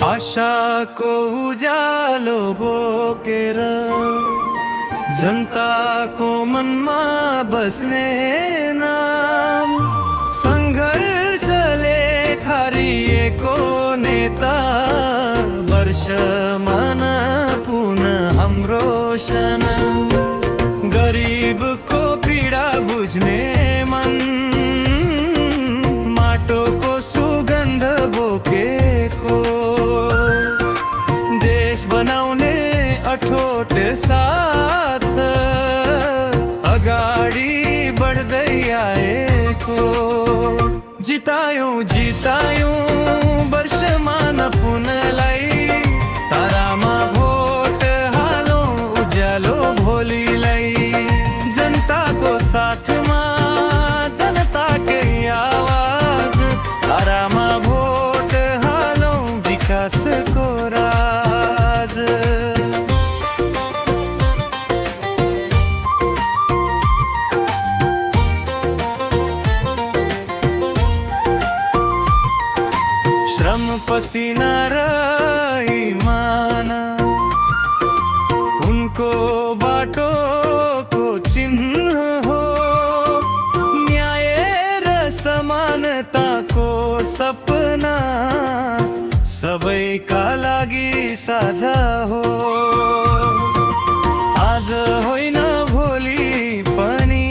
आशाको उज्यालो बोकेर जनताको मनमा बस्ने नाम, सङ्घर्षले खारिएको नेता, वर्षमा पुनः हाम्रो सनम, गरिबको पीडा बुझ्ने मन, माटोको सुगन्ध बोकेको, देश बनाउने अठोट साथ अगाडि बढ्दै आएको, जितायौं जितायौं वर्षमा पुनलाई, तारामा भोट हालौं उज्यालो भोलिलाई, जनताको साथमा जनताकै आवाज, तारामा भोट हालौं विकासको राज। श्रम पसिना र इमान उनको बाटोको चिन्ह हो, न्याय र समानताको सपना सबैका लागि साझा हो। आज होइन भोलि पनि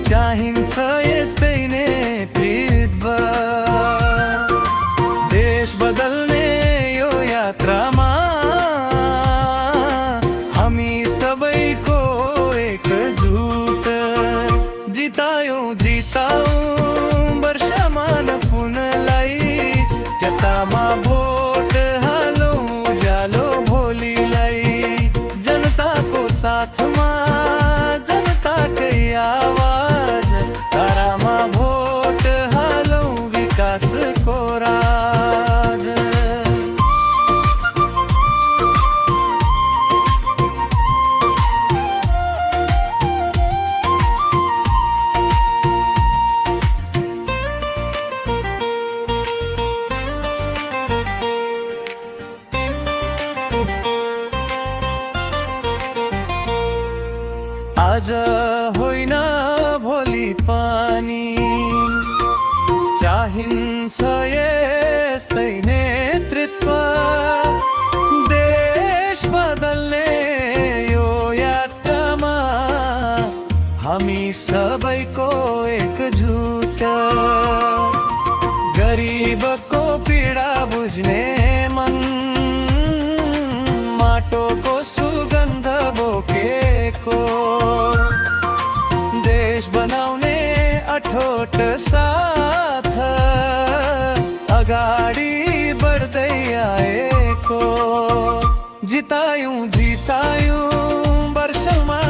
चाहिन्छ यस्तै नेतृत्व, देश बदल्ने यो यात्रामा हामी सबैको एकजुट, जितायौं जितायौं वर्षमा पुनलाई, जनतामा भोट हालौं उज्यालो भोलिलाई, जनताको साथमा जनताकै आवाज, तारामा भोट हालौं विकासको राज। आज होइन भोलि पनि चाहिन्छ यस्तै नेतृत्व, देश बदल्ने यो यात्रामा हामी सबैको एकजुट, गरिबको पीडा बुझ्ने मन, माटोको सुगन्ध बोकेको, देश बनाउने अठोट साथ अगाडि बढ्दै आएको, जितायौं जितायौं वर्षमा